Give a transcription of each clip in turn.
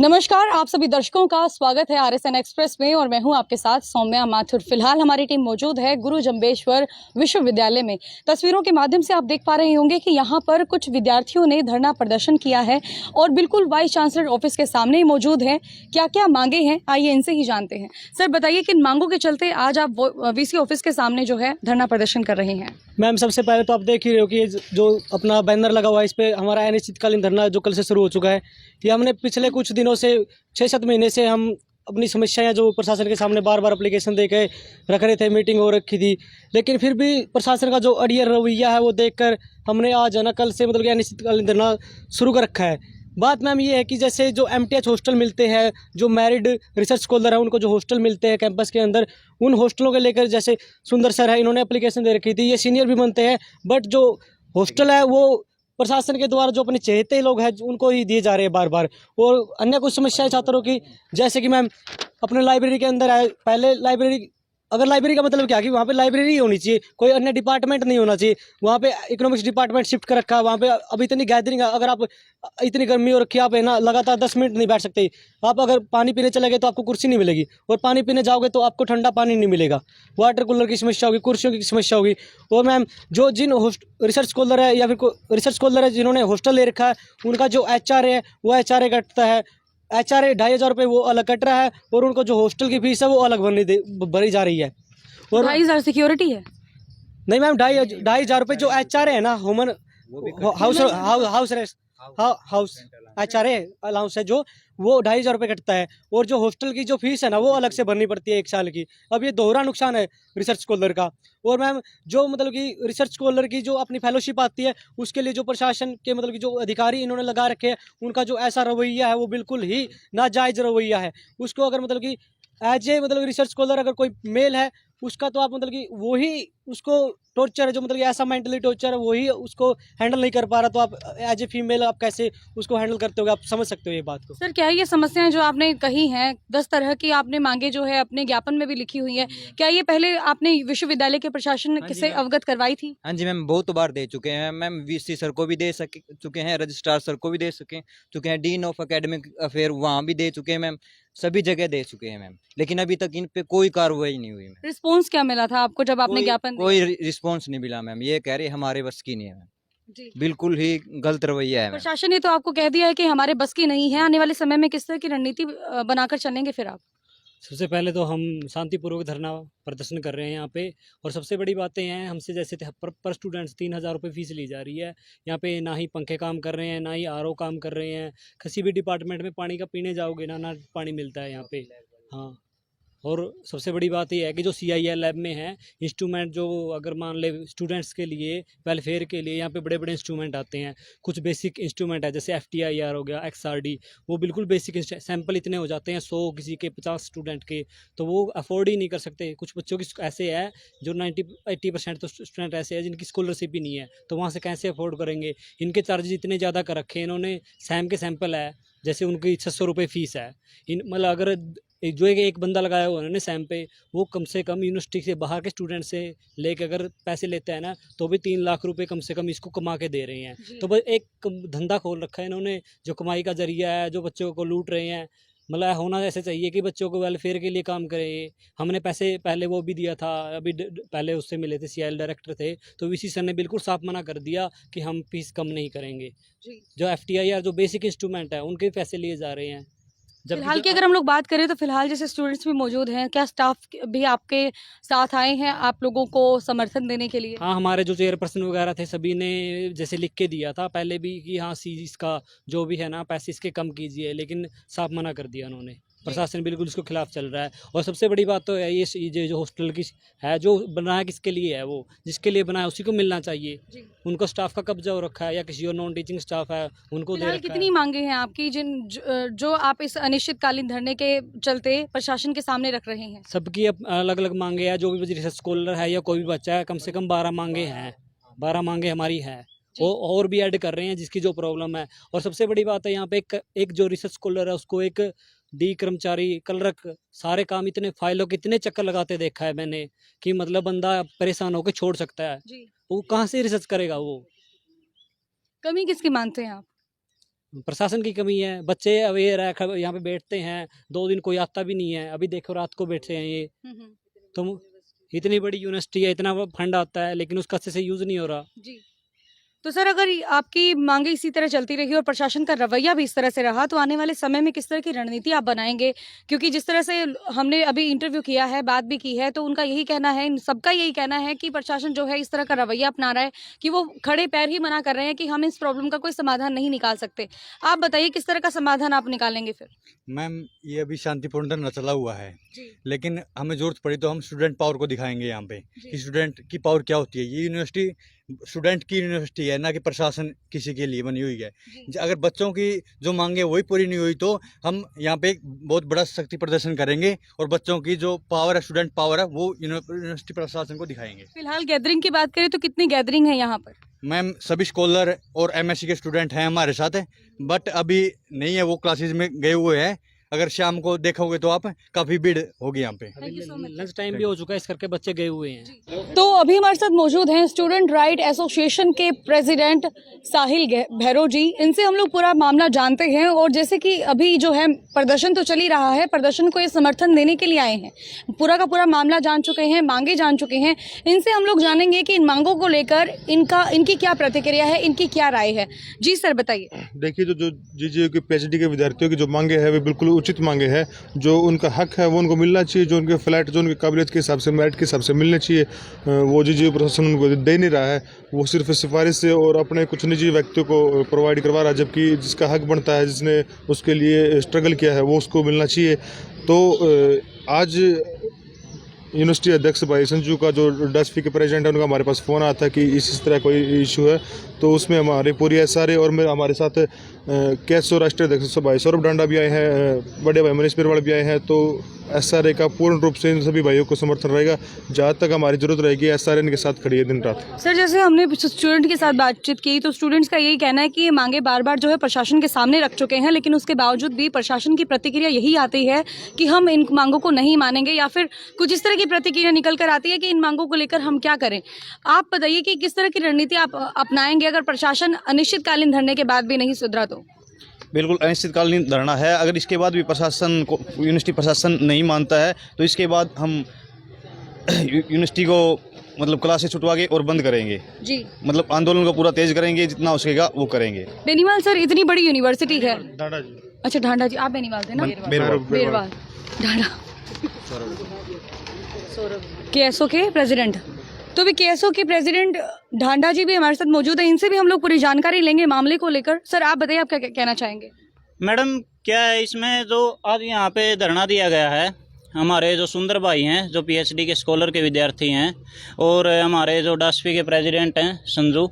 नमस्कार, आप सभी दर्शकों का स्वागत है आरएसएन एक्सप्रेस में और मैं हूं आपके साथ सौम्या माथुर। फिलहाल हमारी टीम मौजूद है गुरु जंबेश्वर विश्वविद्यालय में। तस्वीरों के माध्यम से आप देख पा रहे होंगे कि यहां पर कुछ विद्यार्थियों ने धरना प्रदर्शन किया है और बिल्कुल वाइस चांसलर ऑफिस के सामने ही मौजूद है। क्या क्या मांगे हैं, आइए इनसे ही जानते हैं। सर बताइए, किन मांगों के चलते आज आप वीसी ऑफिस के सामने जो है धरना प्रदर्शन कर रहे हैं? मैम, सबसे पहले तो आप देख ही रहे हो कि जो अपना बैनर लगा हुआ है, इस पे हमारा अनिश्चितकालीन धरना जो कल से शुरू हो चुका है। ये हमने पिछले कुछ दिनों से 6-7 महीने से हम अपनी समस्याएं जो प्रशासन के सामने बार बार एप्लीकेशन दे के रख रहे थे, मीटिंग हो रखी थी, लेकिन फिर भी प्रशासन का जो अड़ियल रवैया है वो देखकर हमने आज है ना कल से मतलब कि अनिश्चितकालीन धरना शुरू कर रखा है। बात मैम ये है कि जैसे जो एमटीएच हॉस्टल मिलते हैं, जो मैरिड रिसर्च स्कॉलर है उनको जो हॉस्टल मिलते हैं कैंपस के अंदर, उन हॉस्टलों के लेकर जैसे सुंदर सर है, इन्होंने एप्लीकेशन दे रखी थी। ये सीनियर भी बनते हैं, बट जो हॉस्टल है वो प्रशासन के द्वारा जो अपने चहेते लोग हैं उनको ही दिए जा रहे हैं बार बार। और अन्य कुछ समस्याएं छात्रों की, जैसे कि मैम अपने लाइब्रेरी के अंदर है, पहले लाइब्रेरी, अगर लाइब्रेरी का मतलब क्या कि वहाँ पे लाइब्रेरी होनी चाहिए, कोई अन्य डिपार्टमेंट नहीं होना चाहिए। वहाँ पे इकोनॉमिक्स डिपार्टमेंट शिफ्ट कर रखा है। वहाँ पे अब इतनी गैदरिंग है, अगर आप इतनी गर्मी हो रखी है, आप है ना लगातार 10 मिनट नहीं बैठ सकते। आप अगर पानी पीने चले गए तो आपको कुर्सी नहीं मिलेगी, और पानी पीने जाओगे तो आपको ठंडा पानी नहीं मिलेगा। वाटर कूलर की समस्या होगी, कुर्सियों की समस्या होगी। और मैम जो जिन रिसर्च स्कॉलर है या फिर रिसर्च स्कॉलर है जिन्होंने हॉस्टल ले रखा है, उनका जो HRA है वो HRA कटता है। HRA 2,500 रुपये वो अलग कट रहा है, और उनको जो हॉस्टल की फीस है वो अलग भरी जा रही है। और 2,500 सिक्योरिटी है? नहीं मैम, 2,500 रुपये जो HRA है ना, ह्यूमन हाउस HRA अलाउंस है, जो वो 2,500 रुपये कटता है। और जो हॉस्टल की जो फीस है ना वो अलग से भरनी पड़ती है 1 साल की। अब ये दोहरा नुकसान है रिसर्च स्कॉलर का। और मैम जो मतलब कि रिसर्च स्कॉलर की जो अपनी फेलोशिप आती है, उसके लिए जो प्रशासन के मतलब कि जो अधिकारी इन्होंने लगा रखे हैं, उनका जो ऐसा रवैया है वो बिल्कुल ही नाजायज़ रवैया है। उसको अगर मतलब कि एज ए मतलब रिसर्च स्कॉलर अगर कोई मेल है, उसका तो आप मतलब कि वही उसको टॉर्चर है, जो मतलब कि ऐसा मेंटली टॉर्चर है वही उसको हैंडल नहीं कर पा रहा, तो आप एज ए फीमेल आप कैसे उसको हैंडल करते हो? आप समझ सकते हो ये बात को। सर क्या ये समस्याएं जो आपने कही हैं, 10 तरह की आपने मांगे जो है अपने ज्ञापन में भी लिखी हुई है, क्या ये पहले आपने विश्वविद्यालय के प्रशासन हाँ जी से मैम। अवगत करवाई थी? हाँ जी मैम, बहुत बार दे चुके हैं मैम। वीसी सर को भी दे चुके हैं, रजिस्ट्रार सर को भी दे चुके हैं, डीन ऑफ एकेडमिक अफेयर वहाँ भी दे चुके हैं मैम। सभी जगह दे चुके हैं मैम, लेकिन अभी तक इन पे कोई कार्रवाई नहीं हुई मैम। रिस्पॉन्स क्या मिला था आपको जब आपने कोई ज्ञापन दिया? कोई रिस्पॉन्स नहीं मिला मैम। ये कह रहे हमारे बस की नहीं है मैम। जी। बिल्कुल ही गलत रवैया है मैम। प्रशासन ने तो आपको कह दिया है कि हमारे बस की नहीं है। आने वाले समय में किस तरह की रणनीति बनाकर चलेंगे फिर आप? सबसे पहले तो हम शांतिपूर्वक धरना प्रदर्शन कर रहे हैं यहाँ पे। और सबसे बड़ी बातें हैं, हमसे जैसे पर स्टूडेंट्स 3,000 रुपये फीस ली जा रही है। यहाँ पे ना ही पंखे काम कर रहे हैं, ना ही RO काम कर रहे हैं। किसी भी डिपार्टमेंट में पानी का पीने जाओगे ना पानी मिलता है यहाँ पे। हाँ, और सबसे बड़ी बात ये है कि जो CIL लैब में है इंस्ट्रूमेंट, जो अगर मान ले स्टूडेंट्स के लिए वेलफेयर के लिए यहाँ पे बड़े बड़े इंस्ट्रूमेंट आते हैं। कुछ बेसिक इंस्ट्रूमेंट है जैसे FTIR हो गया, XRD, वो बिल्कुल बेसिक सैंपल इतने हो जाते हैं 100 किसी के 50 स्टूडेंट के, तो वो अफोर्ड ही नहीं कर सकते। कुछ बच्चों की ऐसे है जो 90-80% तो स्टूडेंट ऐसे हैं जिनकी स्कॉलरशिप ही नहीं है, तो वहाँ से कैसे अफोर्ड करेंगे? इनके चार्जेज इतने ज़्यादा कर रखे हैं इन्होंने। सैम के सैंपल है, जैसे उनकी 600 रुपये फ़ीस है। इन मतलब अगर जो एक बंदा लगाया हुआ उन्होंने सैम पे, वो कम से कम यूनिवर्सिटी से बाहर के स्टूडेंट से लेके अगर पैसे लेते हैं ना, तो भी 3 लाख रुपए कम से कम इसको कमा के दे रहे हैं। तो बस एक धंधा खोल रखा है इन्होंने, जो कमाई का जरिया है, जो बच्चों को लूट रहे हैं। मतलब होना ऐसे चाहिए कि बच्चों को वेलफेयर के लिए काम करे। हमने पैसे पहले वो भी दिया था, अभी पहले उससे मिले थे, CIL डायरेक्टर थे, तो VC सर ने बिल्कुल साफ मना कर दिया कि हम फीस कम नहीं करेंगे। जो FTIR जो बेसिक इंस्ट्रूमेंट है उनके पैसे लिए जा रहे हैं। फिलहाल की अगर हम लोग बात करें तो फिलहाल जैसे स्टूडेंट्स भी मौजूद हैं, क्या स्टाफ भी आपके साथ आए हैं आप लोगों को समर्थन देने के लिए? हाँ, हमारे जो चेयरपर्सन वगैरह थे सभी ने जैसे लिख के दिया था पहले भी कि हाँ इसका जो भी है ना पैसे इसके कम कीजिए, लेकिन साफ मना कर दिया उन्होंने। प्रशासन बिल्कुल इसको खिलाफ चल रहा है। और सबसे बड़ी बात तो है ये जो हॉस्टल की है, जो बनाया किसके लिए है, वो जिसके लिए बनाया उसी को मिलना चाहिए। उनको स्टाफ का कब्जा हो रखा है, या किसी और नॉन टीचिंग स्टाफ है उनको दे फिलहाल रखा कितनी है। मांगे हैं आपकी जो आप इस अनिश्चितकालीन धरने के चलते प्रशासन के सामने रख रहे हैं? सबकी अलग अलग मांगे हैं। जो भी रिसर्च स्कॉलर है या कोई भी बच्चा है, कम से कम 12 मांगे हैं। 12 मांगे हमारी हैं। वो और भी ऐड कर रहे हैं जिसकी जो प्रॉब्लम है। और सबसे बड़ी बात है यहाँ पे एक जो रिसर्च स्कॉलर है उसको एक डी कर्मचारी क्लर्क सारे काम इतने फाइलों के इतने चक्कर लगाते देखा है मैंने, कि मतलब बंदा परेशान होकर छोड़ सकता है। वो कहाँ से रिसर्च करेगा वो? कमी किसकी मानते हैं आप? प्रशासन की कमी है। बच्चे अवेयर है, यहाँ पे बैठते हैं, 2 दिन कोई आता भी नहीं है। अभी देखो रात को बैठे हैं ये। तो इतनी बड़ी यूनिवर्सिटी है, इतना फंड आता है, लेकिन उसका अच्छे से यूज़ नहीं हो रहा। जी। तो सर अगर आपकी मांगे इसी तरह चलती रही और प्रशासन का रवैया भी इस तरह से रहा तो आने वाले समय में किस तरह की रणनीति आप बनाएंगे? क्योंकि जिस तरह से हमने अभी इंटरव्यू किया है, बात भी की है, तो उनका यही कहना है, इन सबका यही कहना है कि प्रशासन जो है इस तरह का रवैया अपना रहा है कि वो खड़े पैर ही मना कर रहे हैं कि हम इस प्रॉब्लम का कोई समाधान नहीं निकाल सकते। आप बताइए किस तरह का समाधान आप निकालेंगे फिर? मैम ये अभी शांतिपूर्ण धरना चला हुआ है, जी। लेकिन हमें जरूरत पड़ी तो हम स्टूडेंट पावर को दिखाएंगे यहाँ पे कि स्टूडेंट की पावर क्या होती है। ये यूनिवर्सिटी स्टूडेंट की यूनिवर्सिटी है, ना कि प्रशासन किसी के लिए बनी हुई है। अगर बच्चों की जो मांगे वही पूरी नहीं हुई तो हम यहाँ पे एक बहुत बड़ा शक्ति प्रदर्शन करेंगे और बच्चों की जो पावर है, स्टूडेंट पावर है, वो यूनिवर्सिटी प्रशासन को दिखाएंगे। फिलहाल गैदरिंग की बात करें तो कितनी गैदरिंग है यहाँ पर? मैम सभी स्कॉलर और एमएससी के स्टूडेंट हैं हमारे साथ, बट अभी नहीं है, वो क्लासेस में गए हुए हैं। अगर शाम को देखोगे तो आप काफ़ी भीड़ होगी यहाँ पे। लंच टाइम भी हो चुका है, इस करके बच्चे गए हुए हैं। तो अभी हमारे साथ मौजूद हैं स्टूडेंट राइट एसोसिएशन के प्रेसिडेंट साहिल भैरव जी। इनसे हम लोग पूरा मामला जानते हैं और जैसे कि अभी जो है प्रदर्शन तो चल ही रहा है, प्रदर्शन को ये समर्थन देने के लिए आए हैं, पूरा का पूरा मामला जान चुके हैं, मांगे जान चुके हैं। इनसे हम लोग जानेंगे कि इन मांगों को लेकर इनकी क्या प्रतिक्रिया है, इनकी क्या राय है। जी सर बताइए। देखिए जो जीजीयू के पीएचडी के विद्यार्थियों की जो मांगे हैं वे बिल्कुल उचित मांगे हैं। जो उनका हक है वो उनको मिलना चाहिए, जो उनके फ्लैट जो उनकी काबिलियत के हिसाब से, मेरिट के हिसाब से मिलने चाहिए, वो जीजीयू प्रशासन उनको दे नहीं रहा है। वो सिर्फ सिफारिश से और अपने कुछ निजी व्यक्तियों को प्रोवाइड करवा रहा है, जबकि जिसका हक बनता है, जिसने उसके लिए स्ट्रगल किया है, वो उसको मिलना चाहिए। तो आज यूनिवर्सिटी अध्यक्ष भाई संजू का जो डस्फी के प्रेसिडेंट है, उनका हमारे पास फ़ोन आया था कि इस तरह कोई इशू है, तो उसमें हमारी पूरी एसआरए और हमारे साथ कैसो राष्ट्रीय अध्यक्ष भाई सौरभ डांडा भी आए हैं, बड़े भाई मनीष पिरवाल भी आए हैं। तो एसआरए का पूर्ण रूप से इन सभी भाइयों को समर्थन रहेगा। जहाँ तक हमारी जरूरत रहेगी एसआरए इनके साथ खड़ी है दिन रात। सर जैसे हमने स्टूडेंट के साथ बातचीत की तो स्टूडेंट्स का यही कहना है कि ये मांगे बार बार जो है प्रशासन के सामने रख चुके हैं, लेकिन उसके बावजूद भी प्रशासन की प्रतिक्रिया यही आती है कि हम इन मांगों को नहीं मानेंगे, या फिर कुछ इस तरह की प्रतिक्रिया निकल कर आती है कि इन मांगों को लेकर हम क्या करें। आप बताइए कि किस तरह की रणनीति आप अपनाएंगे अगर प्रशासन अनिश्चितकालीन धरने के बाद भी नहीं सुधरा तो? बिल्कुल अनिश्चितकालीन धरना है। अगर इसके बाद भी प्रशासन को, यूनिवर्सिटी प्रशासन नहीं मानता है तो इसके बाद हम यूनिवर्सिटी को मतलब क्लासेस छुटवा के और बंद करेंगे जी। मतलब आंदोलन को पूरा तेज करेंगे, जितना हो सकेगा वो करेंगे। बेनीवाल सर इतनी बड़ी यूनिवर्सिटी है। डांडा जी। अच्छा ढांडा जी, आप बेनीवाल थे ना? बेरवाल ढांडा। केएसओ के प्रेसिडेंट, तो भी केएसओ के प्रेसिडेंट ढांडा जी भी हमारे साथ मौजूद है। इनसे भी हम लोग पूरी जानकारी लेंगे मामले को लेकर। सर आप बताइए, आप क्या कहना चाहेंगे? मैडम क्या है इसमें जो आज यहाँ पे धरना दिया गया है, हमारे जो सुंदर भाई हैं जो पीएचडी के स्कॉलर के विद्यार्थी हैं और हमारे जो डस्फी के प्रेसिडेंट हैं संजू,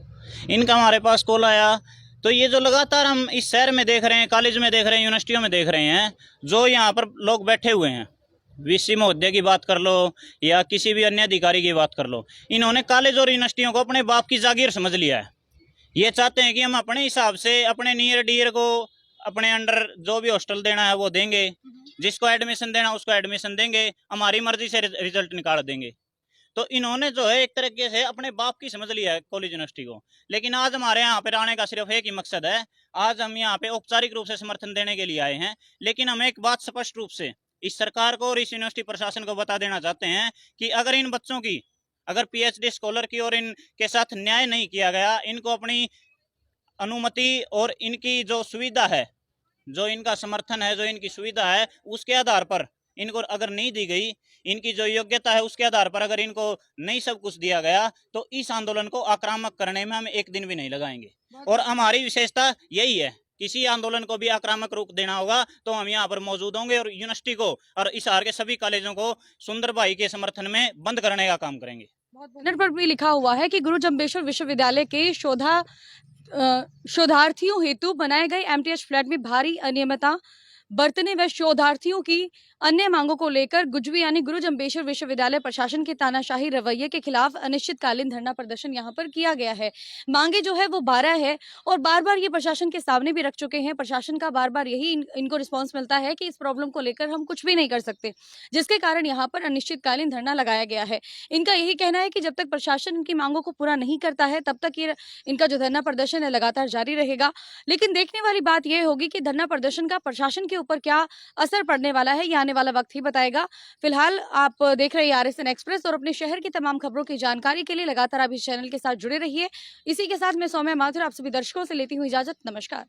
इनका हमारे पास कॉल आया। तो ये जो लगातार हम इस शहर में देख रहे हैं, कॉलेज में देख रहे हैं, यूनिवर्सिटियों में देख रहे हैं, जो यहाँ पर लोग बैठे हुए हैं, वीसी महोदय की बात कर लो या किसी भी अन्य अधिकारी की बात कर लो, इन्होंने कॉलेज और यूनिवर्सिटियों को अपने बाप की जागीर समझ लिया है। ये चाहते हैं कि हम अपने हिसाब से अपने नियर डियर को अपने अंडर जो भी हॉस्टल देना है वो देंगे, जिसको एडमिशन देना उसको एडमिशन देंगे, हमारी मर्जी से रिजल्ट निकाल देंगे। तो इन्होंने जो है एक तरीके से अपने बाप की समझ लिया है कॉलेज यूनिवर्सिटी को। लेकिन आज हमारे यहाँ पे आने का सिर्फ एक ही मकसद है, आज हम यहाँ पे औपचारिक रूप से समर्थन देने के लिए आए हैं। लेकिन हम एक बात स्पष्ट रूप से इस सरकार को और इस यूनिवर्सिटी प्रशासन को बता देना चाहते हैं कि अगर इन बच्चों की, अगर पीएचडी स्कॉलर की और इनके साथ न्याय नहीं किया गया, इनको अपनी अनुमति और इनकी जो सुविधा है, जो इनका समर्थन है, जो इनकी सुविधा है, उसके आधार पर इनको अगर नहीं दी गई, इनकी जो योग्यता है उसके आधार पर अगर इनको नहीं सब कुछ दिया गया, तो इस आंदोलन को आक्रामक करने में हम एक दिन भी नहीं लगाएंगे। और हमारी विशेषता यही है, किसी आंदोलन को भी आक्रामक रूप देना होगा तो हम यहाँ पर मौजूद होंगे और यूनिवर्सिटी को और इस हार के सभी कॉलेजों को सुंदर भाई के समर्थन में बंद करने का काम करेंगे। बैनर पर भी लिखा हुआ है कि गुरु जम्बेश्वर विश्वविद्यालय के शोधार्थियों हेतु बनाए गए एमटीएच फ्लैट में भारी अनियमितता बरतने व शोधार्थियों की अन्य मांगों को लेकर गुजवी यानी गुरु जम्बेश्वर विश्वविद्यालय प्रशासन के तानाशाही रवैये के खिलाफ अनिश्चितकालीन धरना प्रदर्शन यहाँ पर किया गया है। मांगे जो है वो 12 है और बार बार ये प्रशासन के सामने भी रख चुके हैं। प्रशासन का बार बार यही इनको रिस्पॉन्स मिलता है कि इस प्रॉब्लम को लेकर हम कुछ भी नहीं कर सकते, जिसके कारण यहाँ पर अनिश्चितकालीन धरना लगाया गया है। इनका यही कहना है कि जब तक प्रशासन इनकी मांगों को पूरा नहीं करता है तब तक ये इनका जो धरना प्रदर्शन है लगातार जारी रहेगा। लेकिन देखने वाली बात यह होगी कि धरना प्रदर्शन का प्रशासन के ऊपर क्या असर पड़ने वाला है, ये आने वाला वक्त ही बताएगा। फिलहाल आप देख रहे हैं आरएसएन एक्सप्रेस और अपने शहर की तमाम खबरों की जानकारी के लिए लगातार आप इस चैनल के साथ जुड़े रहिए। इसी के साथ मैं सौम्या माथुर आप सभी दर्शकों से लेती हूँ इजाजत। नमस्कार।